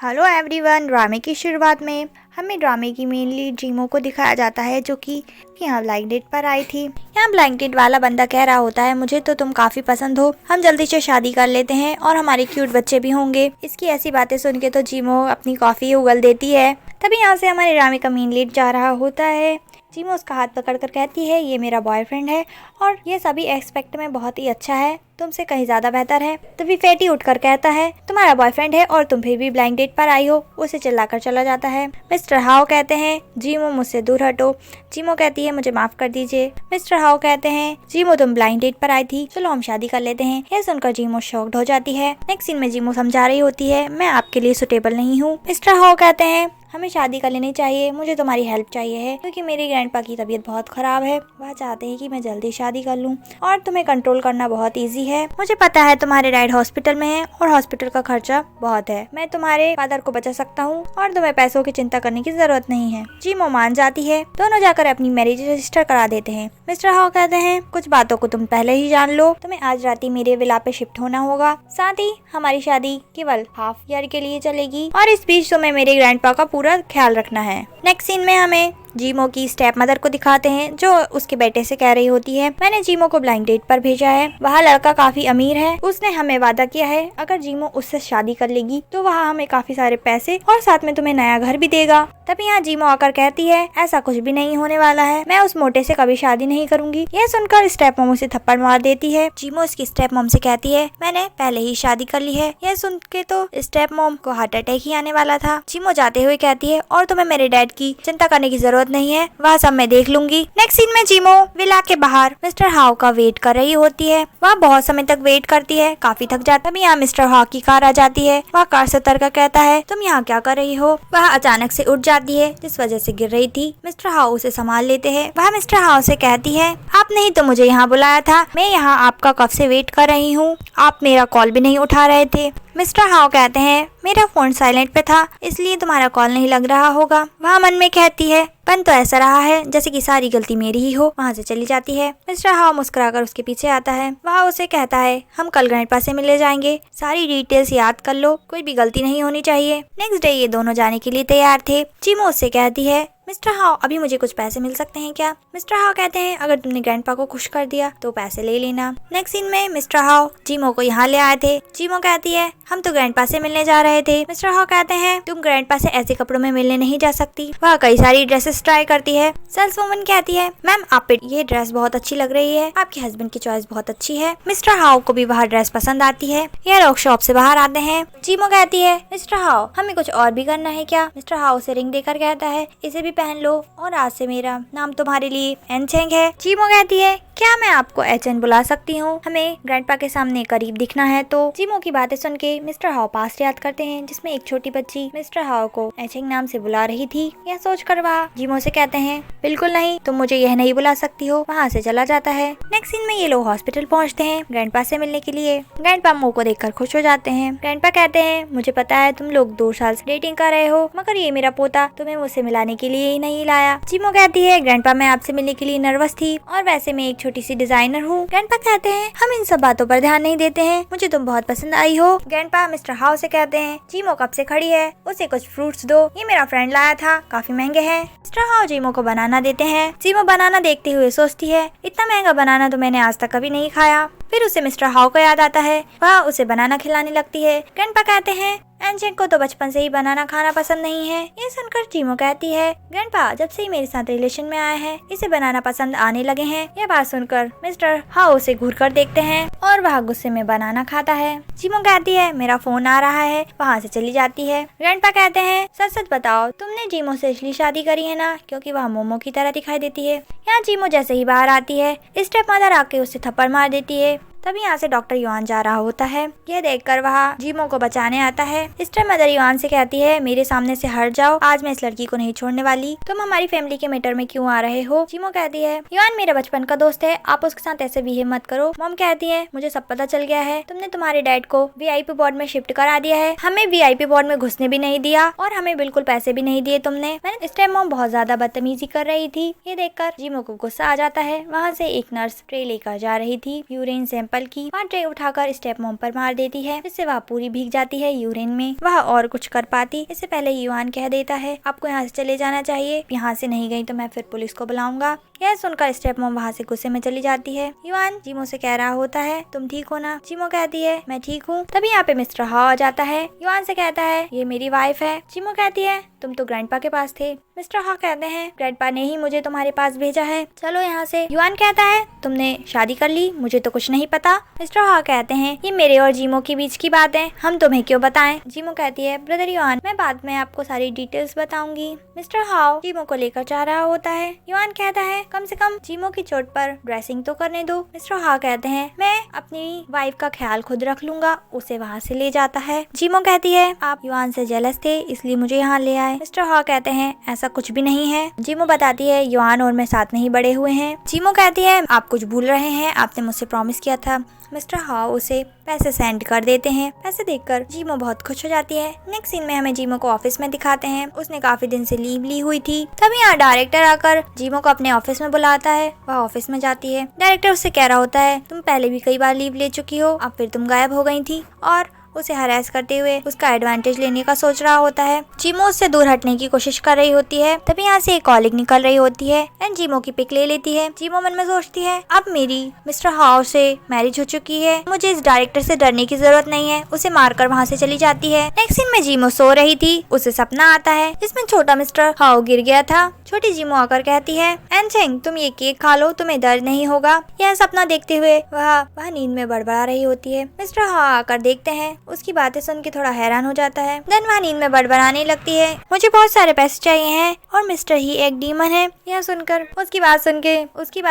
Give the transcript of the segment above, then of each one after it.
Hello everyone. ड्रामे की शुरुआत में हमें ड्रामे की मेन लीड जीमो को दिखाया जाता है, जो कि यहाँ ब्लाइंड डेट पर आई थी। यहाँ ब्लाइंड डेट वाला बंदा कह रहा होता है, मुझे तो तुम काफी पसंद हो, हम जल्दी से शादी कर लेते हैं और हमारे क्यूट बच्चे भी होंगे। इसकी ऐसी बातें सुन के तो जीमो अपनी कॉफी उगल देती है। तभी यहाँ से हमारे ड्रामे का मेन लीड जा रहा होता है। जीमो उसका हाथ पकड़कर कहती है, ये मेरा बॉयफ्रेंड है और ये सभी एस्पेक्ट में बहुत ही अच्छा है, तुमसे कहीं ज्यादा बेहतर है। तभी फैटी उठकर कहता है, तुम्हारा बॉयफ्रेंड है और तुम फिर भी ब्लाइंड डेट पर आई हो। उसे चिल्लाकर चला जाता है। मिस्टर हाओ कहते हैं, जीमो मुझसे दूर हटो। जीमो कहती है, मुझे माफ कर दीजिए। मिस्टर हाओ कहते हैं, जीमो तुम ब्लाइंड डेट पर आई थी, चलो हम शादी कर लेते हैं। यह सुनकर जीमो शॉक्ड हो जाती है। नेक्स्ट सीन में जीमो समझा रही होती है, मैं आपके लिए सुटेबल नहीं हूँ। मिस्टर हाओ कहते हैं, हमें शादी कर लेनी चाहिए, मुझे तुम्हारी हेल्प चाहिए है क्योंकि मेरे ग्रैंडपा की तबीयत बहुत खराब है। वह चाहते हैं कि मैं जल्दी शादी कर लूं और तुम्हें कंट्रोल करना बहुत इजी है। मुझे पता है तुम्हारे डैड हॉस्पिटल में है और हॉस्पिटल का खर्चा बहुत है। मैं तुम्हारे फादर को बचा सकता हूँ और तुम्हें पैसों की चिंता करने की जरूरत नहीं है। जीमो मान जाती है। दोनों जाकर अपनी मैरिज रजिस्टर करा देते हैं। मिस्टर हाओ कहते हैं, कुछ बातों को तुम पहले ही जान लो, तुम्हें आज रात ही मेरे विला पे शिफ्ट होना होगा, साथ ही हमारी शादी केवल हाफ ईयर के लिए चलेगी और इस बीच तुम्हें मेरे ग्रैंडपा का पूरा ख्याल रखना है। नेक्स्ट सीन में हमें जीमो की स्टेप मदर को दिखाते हैं, जो उसके बेटे से कह रही होती है, मैंने जीमो को ब्लाइंड डेट पर भेजा है। वह लड़का काफी अमीर है, उसने हमें वादा किया है अगर जीमो उससे शादी कर लेगी तो वह हमें काफी सारे पैसे और साथ में तुम्हें नया घर भी देगा। तभी यहाँ जीमो आकर कहती है, ऐसा कुछ भी नहीं होने वाला है, मैं उस मोटे से कभी शादी नहीं करूंगी। यह सुनकर स्टेप मॉम उसे थप्पड़ मार देती है। जीमो उसकी स्टेप मॉम से कहती है, मैंने पहले ही शादी कर ली है। यह सुन के तो स्टेप मॉम को हार्ट अटैक ही आने वाला था। जीमो जाते हुए कहती है, और तुम्हें मेरे डैड की चिंता करने की जरूरत नहीं है, वह सब मैं देख लूंगी। नेक्स्ट सीन में जीमो विला के बाहर मिस्टर हाओ का वेट कर रही होती है। वह बहुत समय तक वेट करती है, काफी थक जाती है। तभी यहाँ मिस्टर हाओ की कार आ जाती है। वह कार से उतरकर कहता है, तुम यहाँ क्या कर रही हो? वह अचानक से उठ जाती है, जिस वजह से गिर रही थी। मिस्टर हाओ उसे संभाल लेते हैं। वह मिस्टर हाओ से कहती है, आपने ही तो मुझे यहाँ बुलाया था, मैं यहाँ आपका कब से वेट कर रही हूँ, आप मेरा कॉल भी नहीं उठा रहे थे। मिस्टर हाओ कहते हैं, मेरा फोन साइलेंट पे था इसलिए तुम्हारा कॉल नहीं लग रहा होगा। वह मन में कहती है, पन तो ऐसा रहा है जैसे कि सारी गलती मेरी ही हो। वहाँ से चली जाती है। मिस्टर हाओ मुस्कुराकर उसके पीछे आता है। वह उसे कहता है, हम कल ग्रैंडपा से मिलने जाएंगे, सारी डिटेल्स याद कर लो, कोई भी गलती नहीं होनी चाहिए। नेक्स्ट डे ये दोनों जाने के लिए तैयार थे। जीमो उससे कहती है, मिस्टर हाओ अभी मुझे कुछ पैसे मिल सकते हैं क्या? मिस्टर हाओ कहते हैं, अगर तुमने ग्रैंडपा को खुश कर दिया तो पैसे ले लेना। नेक्स्ट सीन में मिस्टर हाओ जीमो को यहाँ ले आए थे। जीमो कहती है, हम तो ग्रैंडपा से मिलने जा रहे थे। मिस्टर हाओ कहते हैं, तुम ग्रैंडपा से ऐसे कपड़ों में मिलने नहीं जा सकती। वह कई सारी ड्रेसेस ट्राई करती है। सेल्स वुमन कहती है, मैम आप पे ये ड्रेस बहुत अच्छी लग रही है, आपके हस्बैंड की चॉइस बहुत अच्छी है। मिस्टर हाओ को भी वह ड्रेस पसंद आती है। यह लोग शॉप से बाहर आते हैं। जीमो कहती है, मिस्टर हाओ हमें कुछ और भी करना है क्या? मिस्टर हाओ उसे रिंग देकर कहता है, इसे भी पहन लो और आज से मेरा नाम तुम्हारे लिए एनचेंग है। जीमो कहती है, क्या मैं आपको एचएन बुला सकती हूँ? हमें ग्रैंडपा के सामने करीब दिखना है। तो जीमो की बातें सुन के मिस्टर हाओ पास्ट याद करते हैं, जिसमें एक छोटी बच्ची मिस्टर हाओ को एचेंग नाम से बुला रही थी। यह सोचकर वह जीमो से कहते हैं, बिल्कुल नहीं, तुम मुझे यह नहीं बुला सकती हो। वहाँ से चला जाता है। नेक्स्ट सीन में ये लोग हॉस्पिटल पहुँचते हैं ग्रैंडपा से मिलने के लिए। ग्रैंडपा मो को देखकर खुश हो जाते हैं। ग्रैंडपा कहते हैं, मुझे पता है तुम लोग 2 साल से डेटिंग कर रहे हो, मगर ये मेरा पोता तुम्हें मुझसे मिलाने के लिए ही नहीं लाया। जीमो कहती है, ग्रैंडपा मैं आपसे मिलने के लिए नर्वस थी और वैसे मैं एक छोटी सी डिजाइनर हूँ। ग्रैंडपा कहते हैं, हम इन सब बातों पर ध्यान नहीं देते हैं, मुझे तुम बहुत पसंद आई हो। ग्रैंडपा मिस्टर हाउ से कहते हैं, जीमो कब से खड़ी है, उसे कुछ फ्रूट्स दो, ये मेरा फ्रेंड लाया था, काफी महंगे हैं। मिस्टर हाउ जीमो को बनाना देते हैं। जीमो बनाना देखते हुए सोचती है, इतना महंगा बनाना तो मैंने आज तक कभी नहीं खाया। फिर उसे मिस्टर हाउ को याद आता है। वह उसे बनाना खिलाने लगती है। ग्रैंडपा कहते हैं, एनचेंग को तो बचपन से ही बनाना खाना पसंद नहीं है। ये सुनकर जीमो कहती है, ग्रैंडपा जब से ही मेरे साथ रिलेशन में आया है इसे बनाना पसंद आने लगे हैं। यह बात सुनकर मिस्टर हाउ उसे घूर कर देखते हैं और वह गुस्से में बनाना खाता है। जीमो कहती है, मेरा फोन आ रहा है। वहाँ से चली जाती है। ग्रैंडपा कहते हैं, सच सच बताओ तुमने जीमो से इसलिए शादी करी है ना क्योंकि वह मोमो की तरह दिखाई देती है। यहाँ जीमो जैसे ही बाहर आती है, स्टेप मदर आके उसे थप्पड़ मार देती है। तभी यहाँ से डॉक्टर युआन जा रहा होता है। यह देखकर वह जीमो को बचाने आता है। स्टेप मदर युआन से कहती है, मेरे सामने से हट जाओ, आज मैं इस लड़की को नहीं छोड़ने वाली, तुम हमारी फैमिली के मैटर में क्यों आ रहे हो? जीमो कहती है, युआन मेरा बचपन का दोस्त है, आप उसके साथ ऐसे बिहेव मत करो। मॉम कहती है, मुझे सब पता चल गया है, तुमने तुम्हारे डैड को वीआईपी वार्ड में शिफ्ट करा दिया है, हमें वीआईपी वार्ड में घुसने भी नहीं दिया और हमें बिल्कुल पैसे भी नहीं दिए तुमने। स्टेप मॉम बहुत ज्यादा बदतमीजी कर रही थी। ये देखकर जीमो को गुस्सा आ जाता है। वहाँ से एक नर्स ट्रे लेकर जा रही थी यूरिन सैंपल प्रिंसिपल की। वहाँ ट्रे उठाकर स्टेप मॉम पर मार देती है, जिससे वह पूरी भीग जाती है यूरिन में। वह और कुछ कर पाती इससे पहले युआन कह देता है आपको यहाँ से चले जाना चाहिए, यहाँ से नहीं गई तो मैं फिर पुलिस को बुलाऊंगा। यह सुनकर स्टेप मॉम वहाँ से गुस्से में चली जाती है। युआन जीमो से कह रहा होता है तुम ठीक हो ना? जीमो कहती है मैं ठीक हूँ। तभी यहाँ पे मिस्टर हाओ आ जाता है। युआन से कहता है ये मेरी वाइफ है। जीमो कहती है तुम तो ग्रैंडपा के पास थे। मिस्टर हाओ कहते हैं ग्रैंडपा ने ही मुझे तुम्हारे पास भेजा है, चलो यहाँ से। युआन कहता है तुमने शादी कर ली, मुझे तो कुछ नहीं पता। मिस्टर हाओ कहते हैं ये मेरे और जीमो के बीच की बात है, हम तुम्हें क्यों बताएं। जीमो कहती है ब्रदर युआन मैं बाद में आपको सारी डिटेल्स बताऊंगी। मिस्टर हाओ जीमो को लेकर जा रहा होता है। युआन कहता है कम से कम जीमो की चोट पर ड्रेसिंग तो करने दो। मिस्टर हाओ कहते हैं मैं अपनी वाइफ का ख्याल खुद रख लूंगा। उसे वहाँ से ले जाता है। जीमो कहती है आप युआन से जेलस थे इसलिए मुझे यहाँ ले आए। मिस्टर हाओ कहते हैं ऐसा कुछ भी नहीं है। जीमो बताती है युआन और मैं साथ में ही बड़े हुए हैं। जीमो कहती है आप कुछ भूल रहे हैं, आपने मुझसे प्रॉमिस किया था। मिस्टर हाओ उसे पैसे सेंड कर देते हैं। पैसे देखकर जीमो बहुत खुश हो जाती है। नेक्स्ट सीन में हमें जीमो को ऑफिस में दिखाते हैं। उसने काफी दिन से लीव ली हुई थी। तभी यहाँ डायरेक्टर आकर जीमो को अपने ऑफिस में बुलाता है। वह ऑफिस में जाती है। डायरेक्टर उससे कह रहा होता है तुम पहले भी कई बार लीव ले चुकी हो, अब फिर तुम गायब हो गई थी, और उसे हरास करते हुए उसका एडवांटेज लेने का सोच रहा होता है। जीमो उससे दूर हटने की कोशिश कर रही होती है। तभी यहाँ से एक कॉलिग निकल रही होती है एंड जीमो की पिक ले लेती है। जीमो मन में सोचती है अब मेरी मिस्टर हाओ से मैरिज हो चुकी है, मुझे इस डायरेक्टर से डरने की जरूरत नहीं है। उसे मारकर वहाँ से चली जाती है। नेक्स्ट सीन में जीमो सो रही थी। उसे सपना आता है जिसमें छोटा मिस्टर हाओ गिर गया था। छोटी जीमो आकर कहती है एनचेंग तुम ये केक खा लो, तुम्हें दर्द नहीं होगा। यह सपना देखते हुए वह नींद में बड़बड़ा रही होती है। मिस्टर हाओ आकर देखते हैं। उसकी बातें सुन के थोड़ा हैरान हो जाता है। देन वह नींद में बड़बड़ाने लगती है मुझे बहुत सारे पैसे चाहिए हैं और मिस्टर ही एक डीमन है। यह सुनकर उसकी बात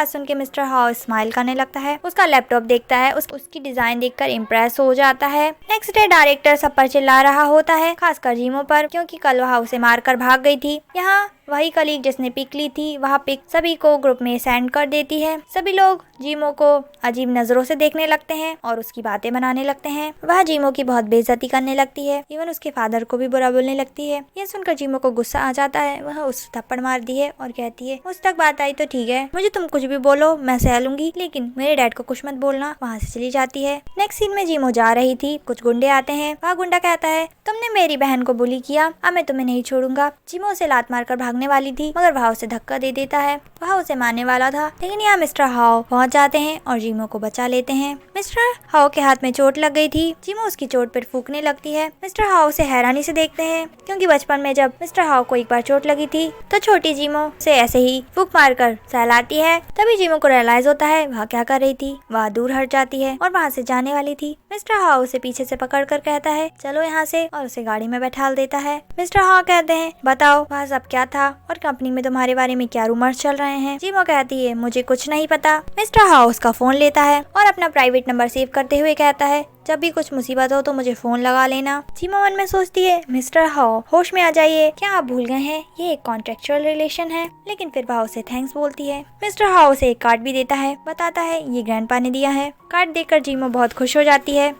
सुन के मिस्टर हाओ स्माइल करने लगता है। उसका लैपटॉप देखता है। उसकी डिजाइन देखकर इम्प्रेस हो जाता है। नेक्स्ट डे डायरेक्टर सब पर चिल्ला रहा होता है, खासकर जीमो पर, क्योंकि कल वह उसे मारकर भाग गई थी। यहाँ वही कलीग जिसने पिक ली थी वह पिक सभी को ग्रुप में सेंड कर देती है। सभी लोग जीमो को अजीब नजरों से देखने लगते हैं और उसकी बातें बनाने लगते हैं। वह जीमो की बहुत बेइज्जती करने लगती है, इवन उसके फादर को भी बुरा बोलने लगती है। यह सुनकर जीमो को गुस्सा आ जाता है। वह उस थप्पड़ मार दी है और कहती है मुझ तक बात आई तो ठीक है, मुझे तुम कुछ भी बोलो मैं सह लूंगी, लेकिन मेरे डैड को कुछ मत बोलना। वहाँ से चली जाती है। नेक्स्ट सीन में जीमो जा रही थी। कुछ गुंडे आते हैं। वह गुंडा कहता है तुमने मेरी बहन को बुली किया, अब मैं तुम्हें नहीं छोड़ूंगा। जीमो उसे लात मारकर भागने वाली थी, मगर वह उसे धक्का दे देता है। वह उसे मारने वाला था, लेकिन यहाँ मिस्टर हाओ पहुँच जाते हैं और जीमो को बचा लेते हैं। मिस्टर हाओ के हाथ में चोट लग गई थी। जीमो उसकी चोट पर फूकने लगती है। मिस्टर हाओ उसे हैरानी से देखते हैं, क्योंकि बचपन में जब मिस्टर हाओ को एक बार चोट लगी थी तो छोटी जीमो उसे ऐसे ही फूक मारकर सहलाती है। तभी जीमो को रियलाइज होता है वह क्या कर रही थी। वह दूर हट जाती है और वहाँ से जाने वाली थी। मिस्टर हाओ उसे पीछे से पकड़कर कहता है चलो यहाँ से, और उसे गाड़ी में बैठाल देता है। मिस्टर हाओ कहते हैं बताओ वह सब क्या था और कंपनी में तुम्हारे बारे में क्या रूमर्स चल रहे हैं। जीमो कहती है मुझे कुछ नहीं पता। मिस्टर हाओ उसका फोन लेता है और अपना प्राइवेट नंबर सेव करते हुए कहता है जब भी कुछ मुसीबत हो तो मुझे फोन लगा लेना। जीमो मन में सोचती है मिस्टर हाओ होश में आ जाइए, क्या आप भूल गए हैं ये एक कॉन्ट्रेक्चुअल रिलेशन है। लेकिन फिर वह उसे थैंक्स बोलती है। मिस्टर हाओ उसे एक कार्ड भी देता है, बताता है ये ग्रैंडपा ने दिया है। कार्ड देखकर जीमो बहुत खुश हो जाती है।